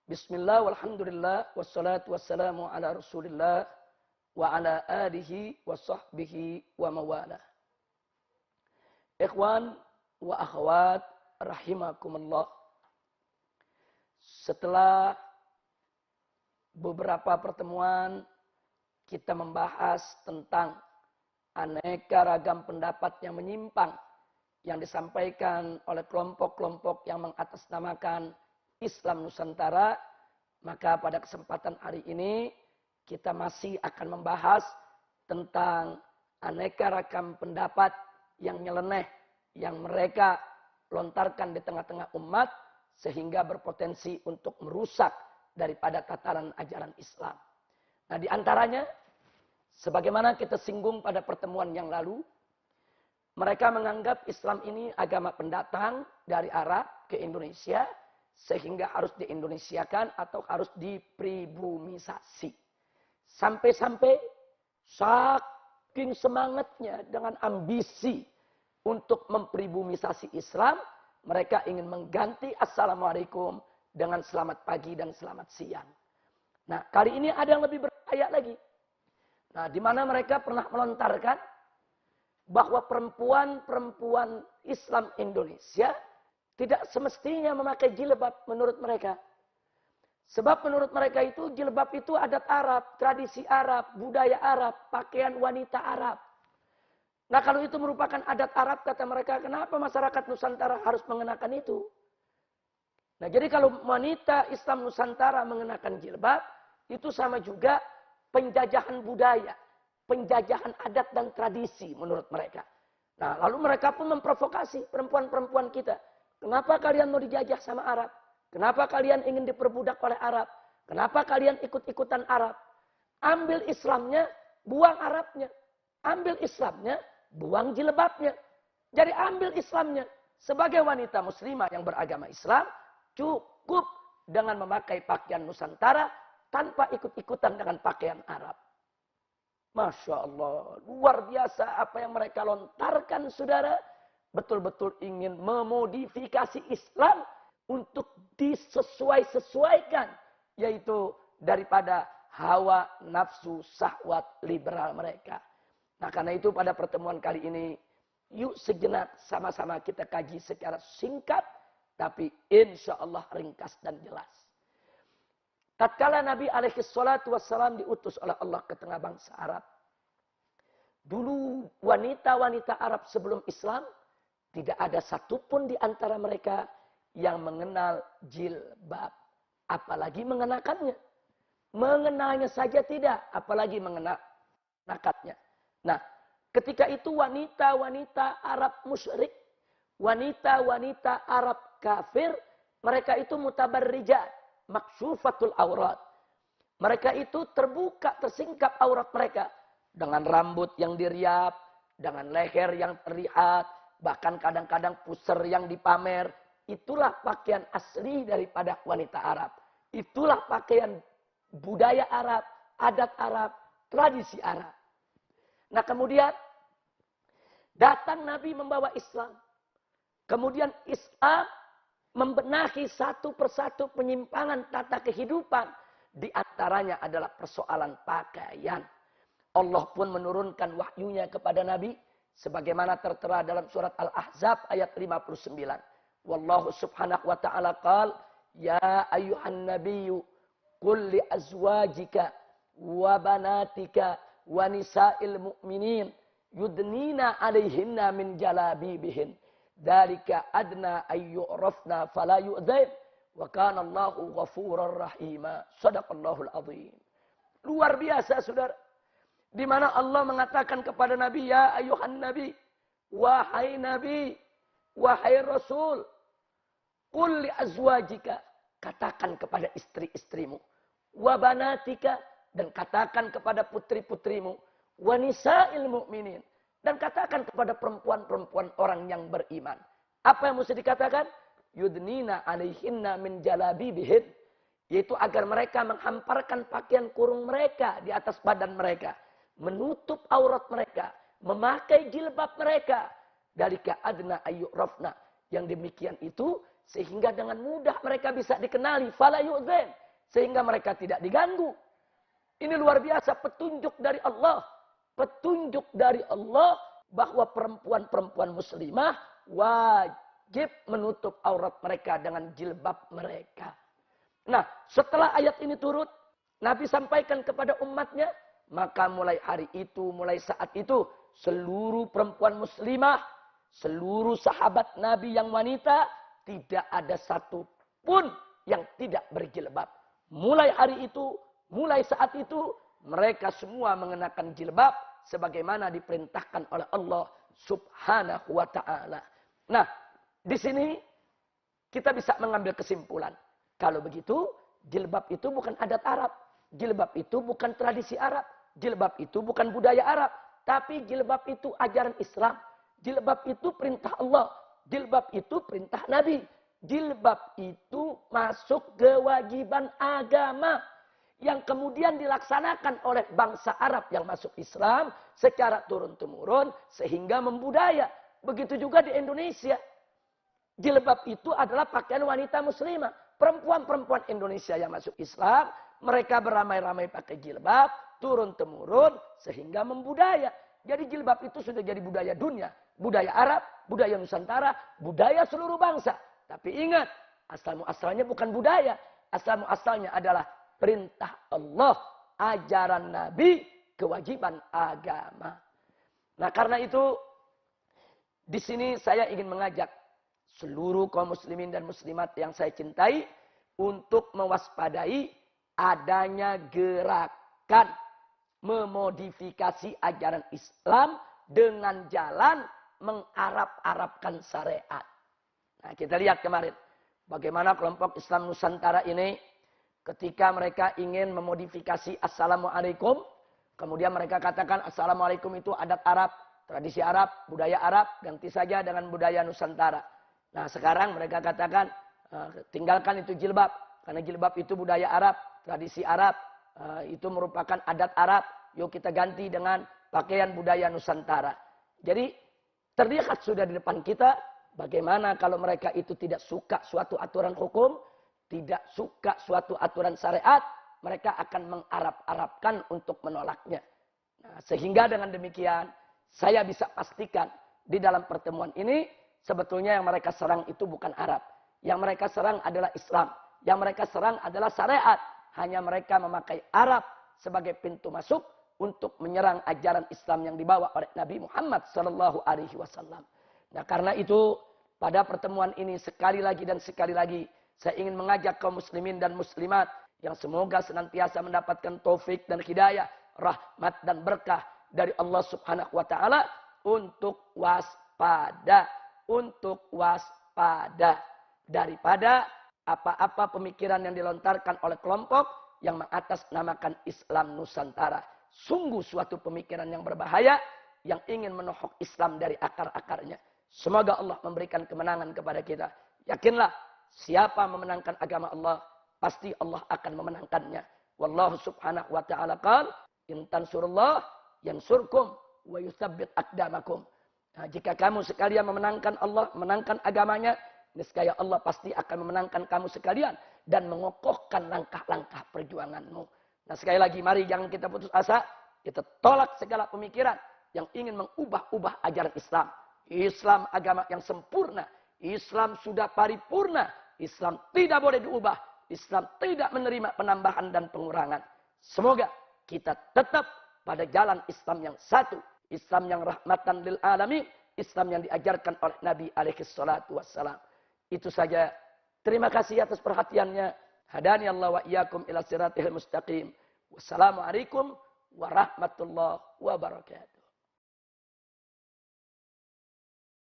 Bismillah, walhamdulillah, wassalatu wassalamu ala rasulillah, wa ala alihi wa sahbihi wa mawala. Ikhwan wa akhwat, rahimakumullah. Setelah beberapa pertemuan, kita membahas tentang aneka ragam pendapat yang menyimpang yang disampaikan oleh kelompok-kelompok yang mengatasnamakan Islam Nusantara, maka pada kesempatan hari ini kita masih akan membahas tentang aneka ragam pendapat yang nyeleneh yang mereka lontarkan di tengah-tengah umat sehingga berpotensi untuk merusak daripada tataran ajaran Islam. Nah, di antaranya sebagaimana kita singgung pada pertemuan yang lalu, mereka menganggap Islam ini agama pendatang dari Arab ke Indonesia, sehingga harus diindonesiakan atau harus dipribumisasi. Sampai-sampai saking semangatnya dengan ambisi untuk mempribumisasi Islam, mereka ingin mengganti Assalamualaikum dengan selamat pagi dan selamat siang. Nah, kali ini ada yang lebih berbahaya lagi. Nah, di mana mereka pernah melontarkan bahwa perempuan-perempuan Islam Indonesia tidak semestinya memakai jilbab menurut mereka. Sebab menurut mereka itu jilbab itu adat Arab, tradisi Arab, budaya Arab, pakaian wanita Arab. Nah, kalau itu merupakan adat Arab, kata mereka, kenapa masyarakat Nusantara harus mengenakan itu? Nah, jadi kalau wanita Islam Nusantara mengenakan jilbab, itu sama juga penjajahan budaya, penjajahan adat dan tradisi menurut mereka. Nah, lalu mereka pun memprovokasi perempuan-perempuan kita. Kenapa kalian mau dijajah sama Arab? Kenapa kalian ingin diperbudak oleh Arab? Kenapa kalian ikut-ikutan Arab? Ambil Islamnya, buang Arabnya. Ambil Islamnya, buang jilbabnya. Jadi ambil Islamnya. Sebagai wanita muslimah yang beragama Islam, cukup dengan memakai pakaian Nusantara tanpa ikut-ikutan dengan pakaian Arab. Masya Allah, luar biasa apa yang mereka lontarkan, saudara. Betul-betul ingin memodifikasi Islam untuk disesuaikan, yaitu daripada hawa nafsu syahwat liberal mereka. Nah, karena itu pada pertemuan kali ini, yuk sejenak sama-sama kita kaji secara singkat, tapi insya Allah ringkas dan jelas. Tatkala Nabi SAW diutus oleh Allah ke tengah bangsa Arab, dulu wanita-wanita Arab sebelum Islam, tidak ada satupun di antara mereka yang mengenal jilbab. Apalagi mengenakannya. Mengenalnya saja tidak. Apalagi mengenakannya. Nah, ketika itu wanita-wanita Arab musyrik, wanita-wanita Arab kafir, mereka itu mutabarrijat, maksyufatul aurat. Mereka itu terbuka, tersingkap aurat mereka. Dengan rambut yang diriap, dengan leher yang terlihat, bahkan kadang-kadang pusar yang dipamer. Itulah pakaian asli daripada wanita Arab. Itulah pakaian budaya Arab, adat Arab, tradisi Arab. Nah, kemudian datang Nabi membawa Islam. Kemudian Islam membenahi satu persatu penyimpangan tata kehidupan. Di antaranya adalah persoalan pakaian. Allah pun menurunkan wahyunya kepada Nabi, sebagaimana tertera dalam surat Al-Ahzab ayat 59. Wallahu subhanahu wa ta'ala qala, ya ayyuhan nabiyyu qul li azwajika wa banatika wa nisa'il mu'minin yudnina 'alaihinna min jalabibihin. Dzalika adna ay yu'rafna fala yu'dzain wa kana Allahu ghafurur rahima. Shadaqallahul azim. Luar biasa, saudara. Di mana Allah mengatakan kepada Nabi, ya ayuhan Nabi, wahai Nabi, wahai Rasul, qul li azwajika, katakan kepada istri-istrimu, wa banatika, dan katakan kepada putri-putrimu, wa nisa'il mu'minin, dan katakan kepada perempuan-perempuan orang yang beriman. Apa yang mesti dikatakan? Yudnina alaihinna min jalabibihin, yaitu agar mereka menghamparkan pakaian kurung mereka di atas badan mereka, menutup aurat mereka, memakai jilbab mereka. Dalika adna ayyurafna, yang demikian itu Sehingga dengan mudah mereka bisa dikenali. Fala yu'dhan. Sehingga mereka tidak diganggu. Ini luar biasa petunjuk dari Allah. Petunjuk dari Allah bahwa perempuan-perempuan muslimah wajib menutup aurat mereka dengan jilbab mereka. Nah, setelah ayat ini turun, Nabi sampaikan kepada umatnya, maka mulai hari itu, mulai saat itu, seluruh perempuan muslimah, seluruh sahabat Nabi yang wanita, tidak ada satu pun yang tidak berjilbab. Mulai hari itu, mulai saat itu, mereka semua mengenakan jilbab sebagaimana diperintahkan oleh Allah Subhanahu wa taala. Nah, di sini kita bisa mengambil kesimpulan. Kalau begitu, jilbab itu bukan adat Arab. Jilbab itu bukan tradisi Arab. Jilbab itu bukan budaya Arab. Tapi jilbab itu ajaran Islam. Jilbab itu perintah Allah. Jilbab itu perintah Nabi. Jilbab itu masuk kewajiban agama. Yang kemudian dilaksanakan oleh bangsa Arab yang masuk Islam secara turun-temurun sehingga membudaya. Begitu juga di Indonesia. Jilbab itu adalah pakaian wanita muslimah. Perempuan-perempuan Indonesia yang masuk Islam, mereka beramai-ramai pakai jilbab, turun-temurun sehingga membudaya. Jadi jilbab itu sudah jadi budaya dunia. Budaya Arab, budaya Nusantara, budaya seluruh bangsa. Tapi ingat, asal-muasalnya bukan budaya. Asal-muasalnya adalah perintah Allah, ajaran Nabi, kewajiban agama. Nah, karena itu di sini saya ingin mengajak seluruh kaum muslimin dan muslimat yang saya cintai untuk mewaspadai adanya gerakan memodifikasi ajaran Islam dengan jalan mengarab-arabkan syariat. Nah, kita lihat kemarin bagaimana kelompok Islam Nusantara ini ketika mereka ingin memodifikasi Assalamualaikum, kemudian mereka katakan Assalamualaikum itu adat Arab, tradisi Arab, budaya Arab, ganti saja dengan budaya Nusantara. Nah, sekarang mereka katakan tinggalkan itu jilbab, karena jilbab itu budaya Arab, tradisi Arab, itu merupakan adat Arab, yuk kita ganti dengan pakaian budaya Nusantara. Jadi terlihat sudah di depan kita bagaimana kalau mereka itu tidak suka suatu aturan hukum, tidak suka suatu aturan syariat, mereka akan mengarab-arabkan untuk menolaknya. Nah, sehingga dengan demikian, saya bisa pastikan di dalam pertemuan ini, sebetulnya yang mereka serang itu bukan Arab. Yang mereka serang adalah Islam. Yang mereka serang adalah syariat. Hanya mereka memakai Arab sebagai pintu masuk untuk menyerang ajaran Islam yang dibawa oleh Nabi Muhammad SAW. Nah, karena itu, pada pertemuan ini sekali lagi dan sekali lagi, saya ingin mengajak kaum muslimin dan muslimat yang semoga senantiasa mendapatkan taufik dan hidayah, rahmat dan berkah dari Allah Subhanahu wa taala untuk waspada, daripada apa-apa pemikiran yang dilontarkan oleh kelompok yang mengatasnamakan Islam Nusantara. Sungguh suatu pemikiran yang berbahaya yang ingin menohok Islam dari akar-akarnya. Semoga Allah memberikan kemenangan kepada kita. Yakinlah, siapa memenangkan agama Allah, pasti Allah akan memenangkannya. Wallahu subhanahu wa ta'ala qala, in tansurullah yansurkum wa yutsabbit aqdamakum. Nah, jika kamu sekalian memenangkan Allah, memenangkan agamanya, niscaya Allah pasti akan memenangkan kamu sekalian dan mengokohkan langkah-langkah perjuanganmu. Nah, sekali lagi, mari jangan kita putus asa. Kita tolak segala pemikiran yang ingin mengubah-ubah ajaran Islam. Islam agama yang sempurna. Islam sudah paripurna. Islam tidak boleh diubah. Islam tidak menerima penambahan dan pengurangan. Semoga kita tetap pada jalan Islam yang satu. Islam yang rahmatan lil alamin. Islam yang diajarkan oleh Nabi SAW. Itu saja. Terima kasih atas perhatiannya. Hadani Allah wa iyyakum ila siratil mustaqim. Wassalamualaikum warahmatullahi wabarakatuh.